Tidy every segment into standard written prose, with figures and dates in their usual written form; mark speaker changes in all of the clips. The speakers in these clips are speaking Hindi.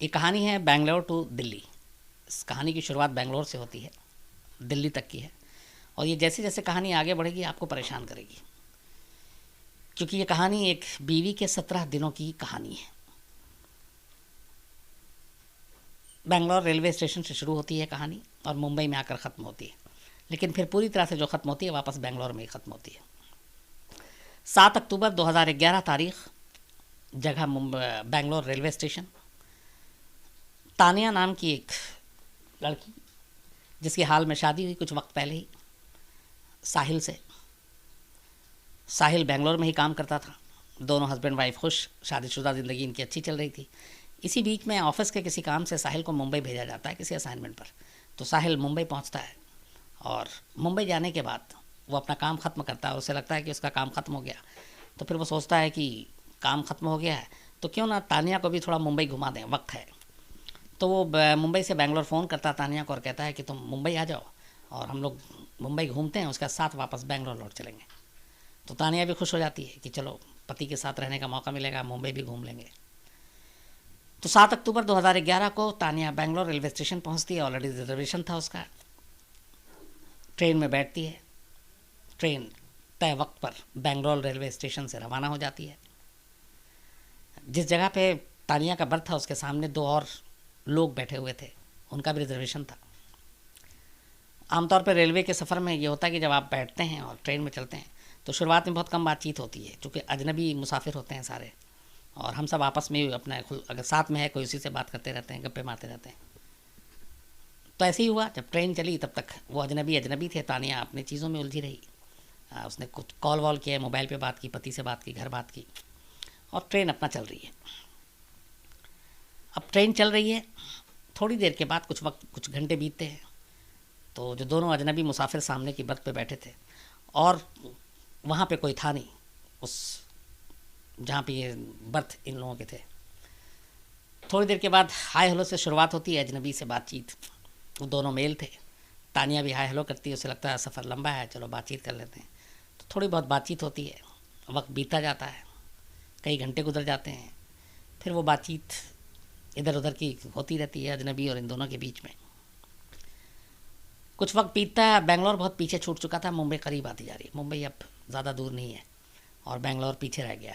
Speaker 1: ये कहानी है बेंगलोर टू दिल्ली। इस कहानी की शुरुआत बेंगलोर से होती है, दिल्ली तक की है। और ये जैसे जैसे कहानी आगे बढ़ेगी आपको परेशान करेगी, क्योंकि ये कहानी एक बीवी के 17 दिनों की कहानी है। बेंगलोर रेलवे स्टेशन से शुरू होती है कहानी और मुंबई में आकर ख़त्म होती है, लेकिन फिर पूरी तरह से जो ख़त्म होती है वापस बेंगलोर में ही ख़त्म होती है। 7 अक्टूबर 2011 तारीख, जगह मुंबई, बेंगलोर रेलवे स्टेशन। तानिया नाम की एक लड़की, जिसकी हाल में शादी हुई कुछ वक्त पहले ही साहिल से। साहिल बेंगलोर में ही काम करता था। दोनों हस्बैंड वाइफ खुश, शादीशुदा ज़िंदगी इनकी अच्छी चल रही थी। इसी बीच में ऑफिस के किसी काम से साहिल को मुंबई भेजा जाता है किसी असाइनमेंट पर। तो साहिल मुंबई पहुंचता है और मुंबई जाने के बाद वो अपना काम ख़त्म करता है और उसे लगता है कि उसका काम ख़त्म हो गया। तो फिर वो सोचता है कि काम ख़त्म हो गया है तो क्यों ना तानिया को भी थोड़ा मुंबई घुमा दें, वक्त है। तो वो मुंबई से बेंगलोर फ़ोन करता है तानिया को और कहता है कि तुम मुंबई आ जाओ और हम लोग मुंबई घूमते हैं, उसके साथ वापस बेंगलोर लौट चलेंगे। तो तानिया भी खुश हो जाती है कि चलो पति के साथ रहने का मौका मिलेगा, मुंबई भी घूम लेंगे। तो 7 अक्टूबर 2011 को तानिया बेंगलोर रेलवे स्टेशन पहुंचती है। ऑलरेडी रिजर्वेशन था उसका। ट्रेन में बैठती है। ट्रेन तय वक्त पर बेंगलोर रेलवे स्टेशन से रवाना हो जाती है। जिस जगह पे तानिया का बर्थ था उसके सामने दो और लोग बैठे हुए थे, उनका भी रिजर्वेशन था। आमतौर पर रेलवे के सफ़र में ये होता है कि जब आप बैठते हैं और ट्रेन में चलते हैं तो शुरुआत में बहुत कम बातचीत होती है, क्योंकि अजनबी मुसाफिर होते हैं सारे, और हम सब आपस में अपना अगर साथ में है कोई उसी से बात करते रहते हैं, गप्पे मारते रहते हैं। तो ऐसे ही हुआ, जब ट्रेन चली तब तक वो अजनबी अजनबी थे, तानिया अपनी चीज़ों में उलझी रही। उसने कुछ कॉल वॉल किया, मोबाइल पे बात की, पति से बात की, घर बात की, और ट्रेन अपना चल रही है। अब ट्रेन चल रही है, थोड़ी देर के बाद कुछ घंटे बीतते हैं। तो जो दोनों अजनबी मुसाफिर सामने की बर्थ पे बैठे थे और वहाँ पे कोई था नहीं, उस जहाँ पे ये बर्थ इन लोगों के थे। थोड़ी देर के बाद हाय हेलो से शुरुआत होती है अजनबी से बातचीत। वो दोनों मेल थे। तानिया भी हाय हेलो करती है, उसे लगता है सफ़र लंबा है, चलो बातचीत कर लेते हैं। तो थोड़ी बहुत बातचीत होती है, वक्त बीतता जाता है, कई घंटे गुजर जाते हैं। फिर वो बातचीत इधर उधर की होती रहती है अजनबी और इन दोनों के बीच में। कुछ वक्त बीतता है। बेंगलोर बहुत पीछे छूट चुका था, मुंबई करीब आती जा रही है। मुंबई अब ज़्यादा दूर नहीं है और बेंगलोर पीछे रह गया।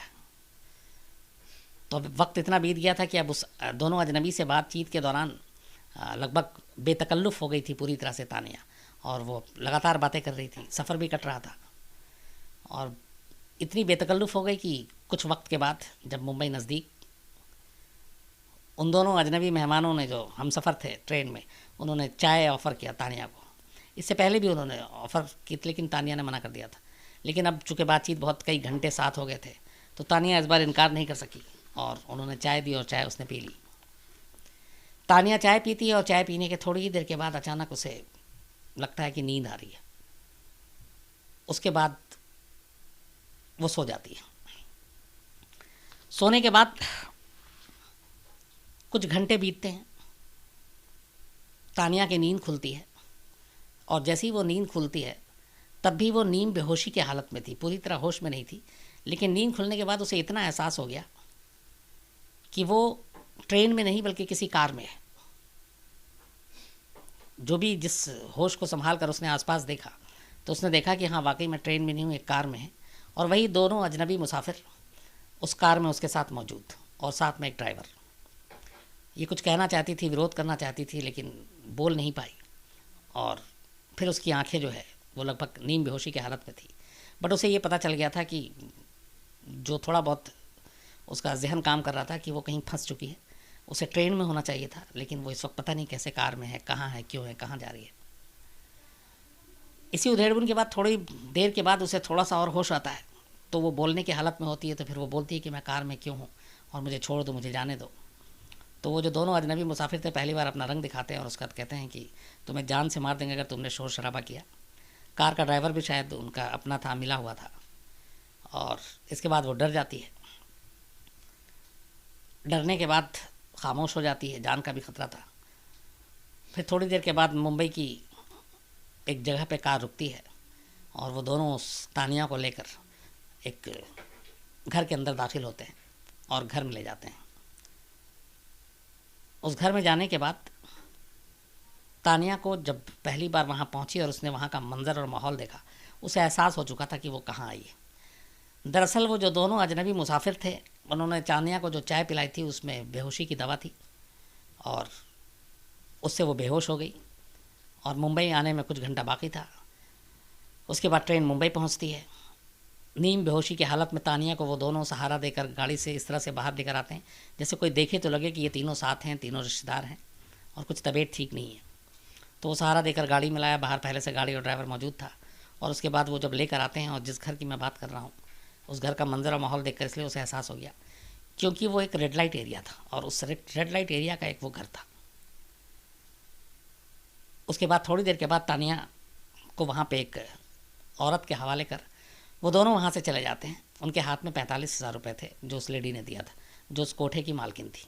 Speaker 1: तो अब वक्त इतना बीत गया था कि अब उस दोनों अजनबी से बातचीत के दौरान लगभग बेतकल्लुफ़ हो गई थी पूरी तरह से तानिया, और वो लगातार बातें कर रही थी। सफ़र भी कट रहा था और इतनी बेतकल्लुफ़ हो गई कि कुछ वक्त के बाद जब मुंबई नज़दीक, उन दोनों अजनबी मेहमानों ने, जो हम सफ़र थे ट्रेन में, उन्होंने चाय ऑफ़र किया तानिया को। इससे पहले भी उन्होंने ऑफ़र की, लेकिन तानिया ने मना कर दिया था। लेकिन अब चूँकि बातचीत बहुत कई घंटे साथ हो गए थे तो तानिया इस बार इनकार नहीं कर सकी और उन्होंने चाय दी और चाय उसने पी ली। तानिया चाय पीती है और चाय पीने के थोड़ी ही देर के बाद अचानक उसे लगता है कि नींद आ रही है। उसके बाद वो सो जाती है। सोने के बाद कुछ घंटे बीतते हैं। तानिया की नींद खुलती है और जैसे ही वो नींद खुलती है तब भी वो नींद बेहोशी की हालत में थी, पूरी तरह होश में नहीं थी। लेकिन नींद खुलने के बाद उसे इतना एहसास हो गया कि वो ट्रेन में नहीं बल्कि किसी कार में है। जो भी जिस होश को संभाल कर उसने आसपास देखा तो उसने देखा कि हाँ वाकई मैं ट्रेन में नहीं हूँ, एक कार में है, और वही दोनों अजनबी मुसाफिर उस कार में उसके साथ मौजूद, और साथ में एक ड्राइवर। ये कुछ कहना चाहती थी, विरोध करना चाहती थी, लेकिन बोल नहीं पाई। और फिर उसकी आंखें जो है वो लगभग नींद बेहोशी की हालत में थी। बट उसे ये पता चल गया था कि जो थोड़ा बहुत उसका जहन काम कर रहा था कि वो कहीं फंस चुकी है। उसे ट्रेन में होना चाहिए था, लेकिन वो इस वक्त पता नहीं कैसे कार में है, कहाँ है, क्यों है, कहाँ जा रही है। इसी उधेड़बुन के बाद थोड़ी देर के बाद उसे थोड़ा सा और होश आता है, तो वो बोलने की हालत में होती है। तो फिर वो बोलती है कि मैं कार में क्यों हूँ और मुझे छोड़ दो, मुझे जाने दो। तो वो जो दोनों अजनबी मुसाफिर थे पहली बार अपना रंग दिखाते हैं और उसके बाद कहते हैं कि तुम्हें जान से मार देंगे अगर तुमने शोर शराबा किया। कार का ड्राइवर भी शायद उनका अपना था, मिला हुआ था। और इसके बाद वो डर जाती है। डरने के बाद खामोश हो जाती है, जान का भी खतरा था। फिर थोड़ी देर के बाद मुंबई की एक जगह पे कार रुकती है और वो दोनों उस तानिया को लेकर एक घर के अंदर दाखिल होते हैं और घर में ले जाते हैं। उस घर में जाने के बाद तानिया को जब पहली बार वहाँ पहुँची और उसने वहाँ का मंजर और माहौल देखा, उसे एहसास हो चुका था कि वो कहाँ आई है। दरअसल वो जो दोनों अजनबी मुसाफिर थे, उन्होंने तानिया को जो चाय पिलाई थी उसमें बेहोशी की दवा थी और उससे वो बेहोश हो गई और मुंबई आने में कुछ घंटा बाकी था। उसके बाद ट्रेन मुंबई पहुंचती है। नीम बेहोशी की हालत में तानिया को वो दोनों सहारा देकर गाड़ी से इस तरह से बाहर लेकर आते हैं जैसे कोई देखे तो लगे कि ये तीनों साथ हैं, तीनों रिश्तेदार हैं और कुछ तबीयत ठीक नहीं है। तो वो सहारा देकर गाड़ी में लाया, बाहर पहले से गाड़ी और ड्राइवर मौजूद था। और उसके बाद वो जब लेकर आते हैं और जिस घर की मैं बात कर रहा हूँ उस घर का मंजर और माहौल देखकर इसलिए उसे एहसास हो गया क्योंकि वो एक रेड लाइट एरिया था और उस रेड लाइट एरिया का एक वो घर था। उसके बाद थोड़ी देर के बाद तानिया को वहाँ पे एक औरत के हवाले कर वो दोनों वहाँ से चले जाते हैं। उनके हाथ में 45,000 रुपये थे जो उस लेडी ने दिया था, जो उस कोठे की मालकिन थी।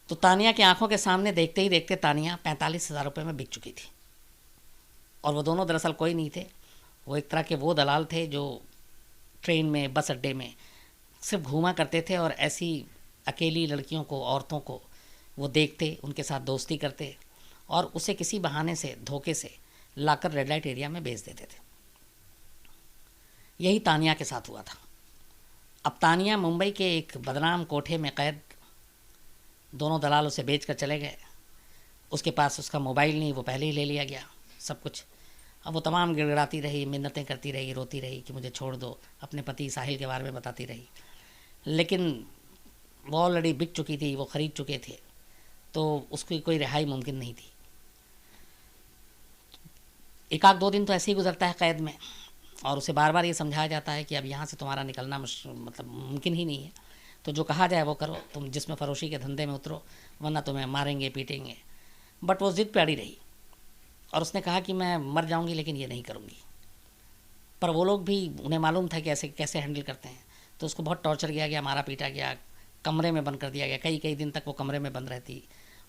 Speaker 1: तो तानिया की आंखों के सामने देखते ही देखते तानिया 45,000 रुपये में बिक चुकी थी। और वो दोनों दरअसल कोई नहीं थे, वो एक तरह के वो दलाल थे जो ट्रेन में, बस अड्डे में सिर्फ घूमा करते थे और ऐसी अकेली लड़कियों को, औरतों को वो देखते, उनके साथ दोस्ती करते और उसे किसी बहाने से, धोखे से लाकर रेड लाइट एरिया में बेच देते थे। यही तानिया के साथ हुआ था। अब तानिया मुंबई के एक बदनाम कोठे में कैद, दोनों दलाल उसे बेच कर चले गए। उसके पास उसका मोबाइल नहीं, वो पहले ही ले लिया गया सब कुछ। अब वो तमाम गिड़गिड़ाती रही, मिन्नतें करती रही, रोती रही कि मुझे छोड़ दो, अपने पति साहिल के बारे में बताती रही। लेकिन वो ऑलरेडी बिक चुकी थी, वो ख़रीद चुके थे, तो उसकी कोई रिहाई मुमकिन नहीं थी। एक आध 2 दिन तो ऐसे ही गुजरता है कैद में और उसे बार बार ये समझाया जाता है कि अब यहाँ से तुम्हारा निकलना मतलब मुमकिन ही नहीं है, तो जो कहा जाए वो करो, तुम जिसमें फरोशी के धंधे में उतरो वरना तुम्हें मारेंगे, पीटेंगे। बट वो ज़िद पे अड़ी रही और उसने कहा कि मैं मर जाऊंगी लेकिन ये नहीं करूंगी। पर वो लोग भी, उन्हें मालूम था कि ऐसे कैसे हैंडल करते हैं, तो उसको बहुत टॉर्चर किया गया, मारा पीटा गया, कमरे में बंद कर दिया गया। कई कई दिन तक वो कमरे में बंद रहती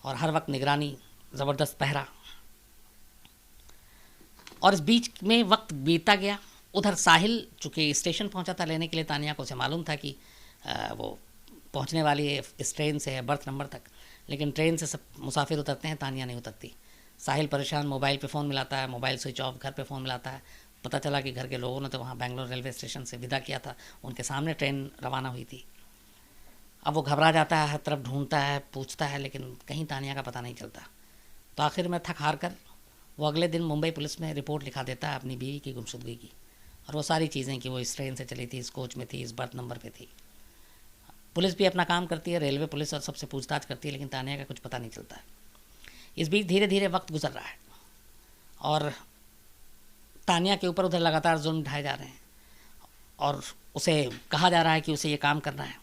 Speaker 1: और हर वक्त निगरानी, ज़बरदस्त पहरा। और इस बीच में वक्त बीता गया। उधर साहिल चूँकि स्टेशन पहुंचा था लेने के लिए तानिया को, उसे मालूम था कि वो पहुंचने वाली है, इस ट्रेन से है बर्थ नंबर तक। लेकिन ट्रेन से सब मुसाफिर उतरते हैं, तानिया नहीं उतरती। साहिल परेशान, मोबाइल पे फ़ोन मिलाता है, मोबाइल स्विच ऑफ, घर पे फ़ोन मिलाता है। पता चला कि घर के लोगों ने तो वहाँ बेंगलोर रेलवे स्टेशन से विदा किया था, उनके सामने ट्रेन रवाना हुई थी। अब वो घबरा जाता है, हर तरफ ढूंढता है, पूछता है, लेकिन कहीं तानिया का पता नहीं चलता। तो आखिर में थक हार कर वो अगले दिन मुंबई पुलिस में रिपोर्ट लिखा देता है अपनी बीवी की गुमशुदगी की, और वो सारी चीज़ें कि वो इस ट्रेन से चली थी, इस कोच में थी, इस बर्थ नंबर पे थी। पुलिस भी अपना काम करती है, रेलवे पुलिस, और सबसे पूछताछ करती है, लेकिन तानिया का कुछ पता नहीं चलता है। इस बीच धीरे धीरे वक्त गुजर रहा है और तानिया के ऊपर उधर लगातार जुल्म ढाए जा रहे हैं और उसे कहा जा रहा है कि उसे ये काम करना है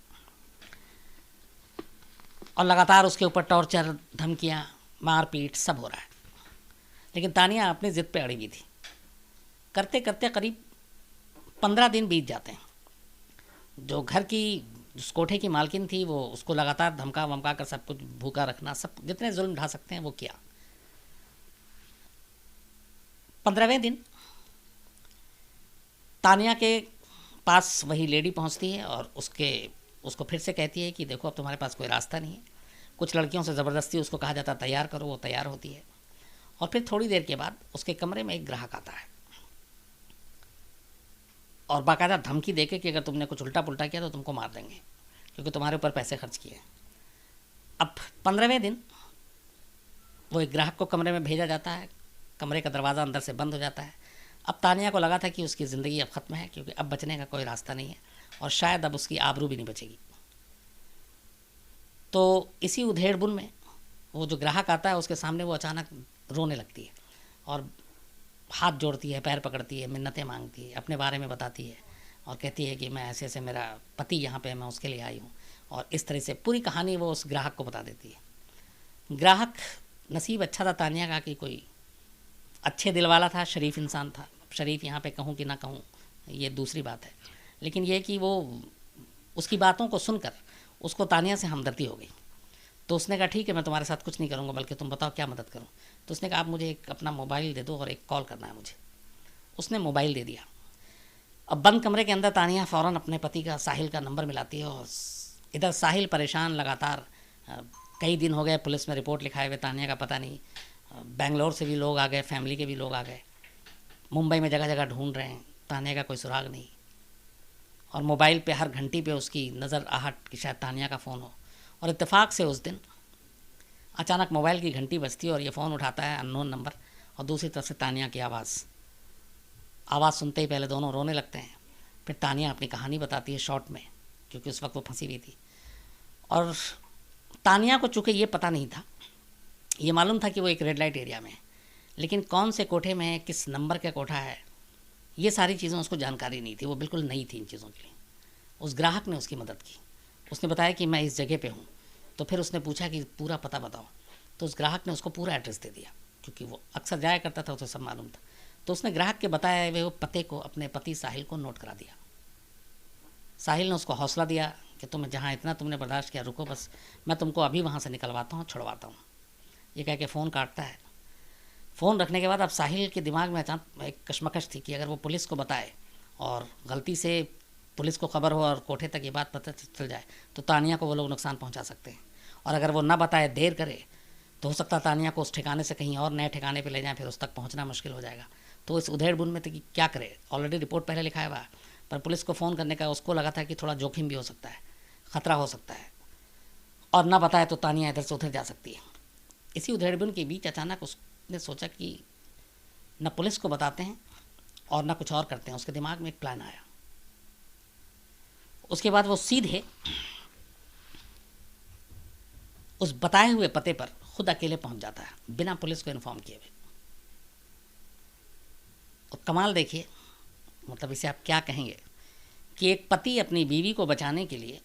Speaker 1: और लगातार उसके ऊपर टॉर्चर, धमकियाँ, मारपीट सब हो रहा है। लेकिन तानिया अपनी ज़िद पे अड़ी हुई थी। करते करते करीब 15 दिन बीत जाते हैं। जो घर की, उस कोठे की मालकिन थी, वो उसको लगातार धमका वमका कर सब कुछ भूखा रखना, सब जितने जुल्म ढा सकते हैं वो किया। 15वें दिन तानिया के पास वही लेडी पहुंचती है और उसको फिर से कहती है कि देखो अब तुम्हारे पास कोई रास्ता नहीं है। कुछ लड़कियों से ज़बरदस्ती उसको कहा जाता है तैयार करो, वो तैयार होती है और फिर थोड़ी देर के बाद उसके कमरे में एक ग्राहक आता है और बाकायदा धमकी देके कि अगर तुमने कुछ उल्टा पुल्टा किया तो तुमको मार देंगे क्योंकि तुम्हारे ऊपर पैसे खर्च किए। अब 15वें दिन वो एक ग्राहक को कमरे में भेजा जाता है, कमरे का दरवाज़ा अंदर से बंद हो जाता है। अब तानिया को लगा था कि उसकी ज़िंदगी अब ख़त्म है क्योंकि अब बचने का कोई रास्ता नहीं है और शायद अब उसकी आबरू भी नहीं बचेगी। तो इसी उधेड़-बुन में वो जो ग्राहक आता है उसके सामने वो अचानक रोने लगती है और हाथ जोड़ती है, पैर पकड़ती है, मिन्नतें मांगती है, अपने बारे में बताती है और कहती है कि मैं ऐसे ऐसे, मेरा पति यहाँ पे, मैं उसके लिए आई हूँ। और इस तरह से पूरी कहानी वो उस ग्राहक को बता देती है। ग्राहक नसीब अच्छा था तानिया का कि कोई अच्छे दिल वाला था, शरीफ इंसान था। शरीफ यहाँ पे कहूँ कि ना कहूँ ये दूसरी बात है, लेकिन ये कि वो उसकी बातों को सुनकर उसको तानिया से हमदर्दी हो गई। तो उसने कहा ठीक है, मैं तुम्हारे साथ कुछ नहीं करूँगा, बल्कि तुम बताओ क्या मदद करूँ। तो उसने कहा आप मुझे एक अपना मोबाइल दे दो और एक कॉल करना है मुझे। उसने मोबाइल दे दिया। अब बंद कमरे के अंदर तानिया फ़ौरन अपने पति का, साहिल का नंबर मिलाती है और इधर साहिल परेशान लगातार अ, कई दिन हो गए पुलिस में रिपोर्ट लिखाए हुए, तानिया का पता नहीं। बेंगलोर से भी लोग आ गए, फैमिली के भी लोग आ गए, मुंबई में जगह जगह ढूंढ रहे हैं, तानिया का कोई सुराग नहीं। और मोबाइल पे हर घंटी पे उसकी नज़र आहट कि शायद तानिया का फ़ोन हो। और इत्तेफाक से उस दिन अचानक मोबाइल की घंटी बजती है और ये फ़ोन उठाता है अननोन नंबर, और दूसरी तरफ से तानिया की आवाज़ सुनते ही पहले दोनों रोने लगते हैं। फिर तानिया अपनी कहानी बताती है शॉर्ट में, क्योंकि उस वक्त वो फंसी हुई थी। और तानिया को चूँकि ये पता नहीं था, ये मालूम था कि वो एक रेड लाइट एरिया में है, लेकिन कौन से कोठे में है, किस नंबर का कोठा है, ये सारी चीज़ें उसको जानकारी नहीं थी। वो बिल्कुल नई थी इन चीज़ों के लिए। उस ग्राहक ने उसकी मदद की, उसने बताया कि मैं इस जगह पे हूँ। तो फिर उसने पूछा कि पूरा पता बताओ, तो उस ग्राहक ने उसको पूरा एड्रेस दे दिया, क्योंकि वो अक्सर जाया करता था, उसे सब मालूम था। तो उसने ग्राहक के बताया हुए वो पते को अपने पति साहिल को नोट करा दिया। साहिल ने उसको हौसला दिया कि तुम जहाँ इतना तुमने बर्दाश्त किया, रुको बस, मैं तुमको अभी वहाँ से निकलवाता हूँ, छुड़वाता हूँ। ये कह के फ़ोन काटता है। फ़ोन रखने के बाद अब साहिल के दिमाग में अचानक एक कशमकश थी कि अगर वो पुलिस को बताए और गलती से पुलिस को खबर हो और कोठे तक ये बात पता चल जाए, तो तानिया को वो लोग नुकसान पहुंचा सकते हैं। और अगर वो ना बताए, देर करे, तो हो सकता है तानिया को उस ठिकाने से कहीं और नए ठिकाने पे ले जाएं, फिर उस तक पहुंचना मुश्किल हो जाएगा। तो इस उधेड़-बुन में थे कि क्या करे। ऑलरेडी रिपोर्ट पहले लिखाया हुआ, पर पुलिस को फ़ोन करने का उसको लगा था कि थोड़ा जोखिम भी हो सकता है, ख़तरा हो सकता है, और ना बताए तो तानिया इधर से उधर जा सकती है। इसी उधेड़-बुन के बीच अचानक उसने सोचा कि न पुलिस को बताते हैं और न कुछ और करते हैं। उसके दिमाग में एक प्लान आया। उसके बाद वो सीधे उस बताए हुए पते पर खुद अकेले पहुंच जाता है, बिना पुलिस को इन्फॉर्म किए हुए। और कमाल देखिए, मतलब इसे आप क्या कहेंगे कि एक पति अपनी बीवी को बचाने के लिए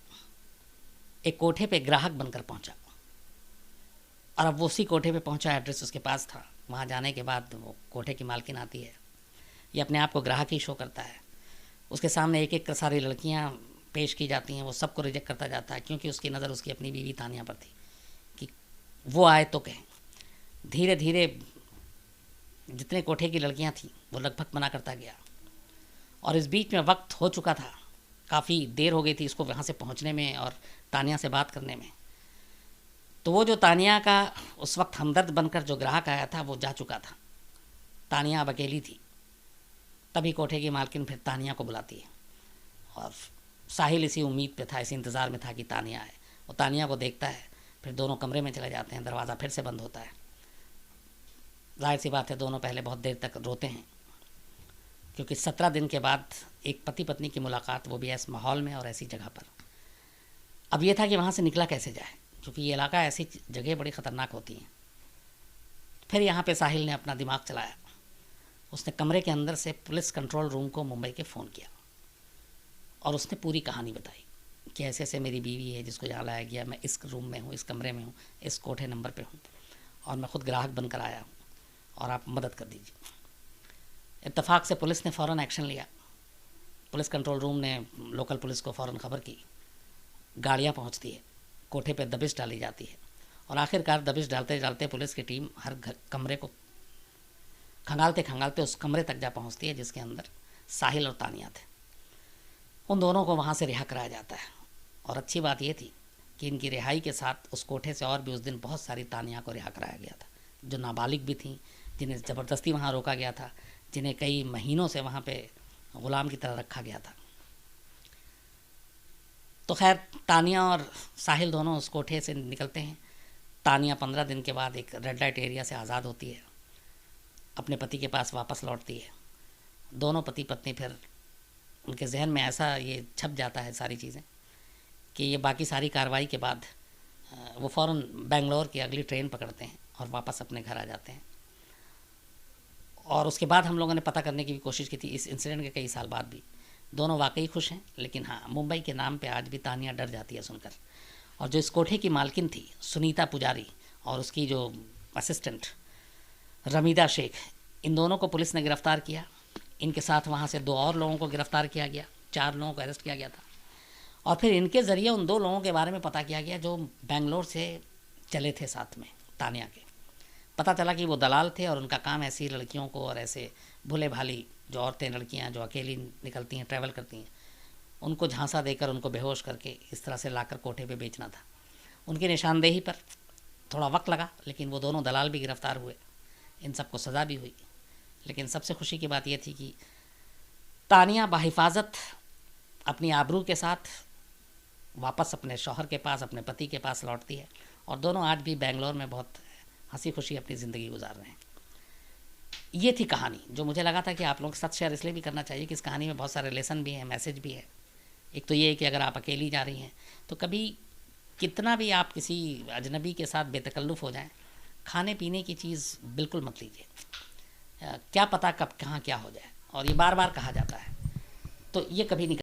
Speaker 1: एक कोठे पे ग्राहक बनकर पहुंचा, और अब वो उसी कोठे पे पहुंचा, एड्रेस उसके पास था। वहाँ जाने के बाद वो कोठे की मालकिन आती है, ये अपने आप को ग्राहक ही शो करता है। उसके सामने एक एक कर सारी लड़कियाँ पेश की जाती हैं, वो सबको रिजेक्ट करता जाता है, क्योंकि उसकी नज़र उसकी अपनी बीवी तानिया पर थी कि वो आए तो कहें। धीरे धीरे जितने कोठे की लड़कियां थीं वो लगभग मना करता गया, और इस बीच में वक्त हो चुका था, काफ़ी देर हो गई थी इसको वहाँ से पहुँचने में और तानिया से बात करने में। तो वो जो तानिया का उस वक्त हमदर्द बनकर जो ग्राहक आया था वो जा चुका था। तानिया अब अकेली थी। तभी कोठे की मालकिन फिर तानिया को बुलाती है, और साहिल इसी उम्मीद पे था, इसी इंतज़ार में था कि तानिया आए। वो तानिया को देखता है, फिर दोनों कमरे में चले जाते हैं। दरवाज़ा फिर से बंद होता है। जाहिर सी बात है, दोनों पहले बहुत देर तक रोते हैं, क्योंकि 17 दिन के बाद एक पति पत्नी की मुलाकात, वो भी ऐसे माहौल में और ऐसी जगह पर। अब ये था कि वहाँ से निकला कैसे जाए, क्योंकि ये इलाका, ऐसी जगह बड़ी ख़तरनाक होती हैं। फिर यहाँ पे साहिल ने अपना दिमाग चलाया। उसने कमरे के अंदर से पुलिस कंट्रोल रूम को मुंबई के फ़ोन किया, और उसने पूरी कहानी बताई कि ऐसे ऐसे मेरी बीवी है जिसको यहाँ लाया गया, मैं इस रूम में हूँ, इस कमरे में हूँ, इस कोठे नंबर पे हूँ, और मैं ख़ुद ग्राहक बनकर आया हूँ, और आप मदद कर दीजिए। इत्तेफाक से पुलिस ने फ़ौरन एक्शन लिया। पुलिस कंट्रोल रूम ने लोकल पुलिस को फ़ौरन खबर की। गाड़ियाँ पहुँचती है, कोठे पे दबिश डाली जाती है, और आखिरकार दबिश डालते डालते पुलिस की टीम हर कमरे को खंगालते खंगालते उस कमरे तक जा पहुँचती है जिसके अंदर साहिल और तानिया थे। उन दोनों को वहाँ से रिहा कराया जाता है। और अच्छी बात ये थी कि इनकी रिहाई के साथ उस कोठे से और भी उस दिन बहुत सारी तानिया को रिहा कराया गया था, जो नाबालिग भी थीं, जिन्हें ज़बरदस्ती वहाँ रोका गया था, जिन्हें कई महीनों से वहाँ पे ग़ुलाम की तरह रखा गया था। तो खैर, तानिया और साहिल दोनों उस कोठे से निकलते हैं। तानिया 15 दिन के बाद एक रेड लाइट एरिया से आज़ाद होती है, अपने पति के पास वापस लौटती है। दोनों पति पत्नी फिर, उनके जहन में ऐसा ये छप जाता है सारी चीज़ें कि ये बाकी सारी कार्रवाई के बाद वो फ़ौरन बेंगलोर की अगली ट्रेन पकड़ते हैं और वापस अपने घर आ जाते हैं। और उसके बाद हम लोगों ने पता करने की भी कोशिश की थी, इस इंसिडेंट के कई साल बाद भी। दोनों वाकई खुश हैं, लेकिन हाँ, मुंबई के नाम पे आज भी तानिया डर जाती है सुनकर। और जो इस कोठे की मालकिन थी सुनीता पुजारी, और उसकी जो असिस्टेंट रमीदा शेख, इन दोनों को पुलिस ने गिरफ़्तार किया। इनके साथ वहाँ से 2 और लोगों को गिरफ़्तार किया गया, 4 लोगों को अरेस्ट किया गया था। और फिर इनके ज़रिए उन 2 लोगों के बारे में पता किया गया जो बेंगलोर से चले थे साथ में तानिया के। पता चला कि वो दलाल थे, और उनका काम ऐसी लड़कियों को, और ऐसे भोले भाली जो औरतें, लड़कियां जो अकेली निकलती हैं, ट्रैवल करती हैं, उनको झांसा देकर, उनको बेहोश करके इस तरह से लाकर कोठे पे बेचना था। उनकी निशानदेही पर थोड़ा वक्त लगा, लेकिन वो दोनों दलाल भी गिरफ़्तार हुए, इन सबको सज़ा भी हुई। लेकिन सबसे खुशी की बात यह थी कि तानिया बाहिफाजत अपनी आबरू के साथ वापस अपने शौहर के पास, अपने पति के पास लौटती है, और दोनों आज भी बेंगलोर में बहुत हंसी खुशी अपनी ज़िंदगी गुजार रहे हैं। ये थी कहानी जो मुझे लगा था कि आप लोगों के साथ शेयर इसलिए भी करना चाहिए कि इस कहानी में बहुत सारे लेसन भी हैं, मैसेज भी है। एक तो ये है कि अगर आप अकेली जा रही हैं तो कभी कितना भी आप किसी अजनबी के साथ बेतकल्लुफ़ हो जाएं, खाने पीने की चीज़ बिल्कुल मत लीजिए, क्या पता कब कहाँ क्या हो जाए, और ये बार बार कहा जाता है, तो ये कभी नहीं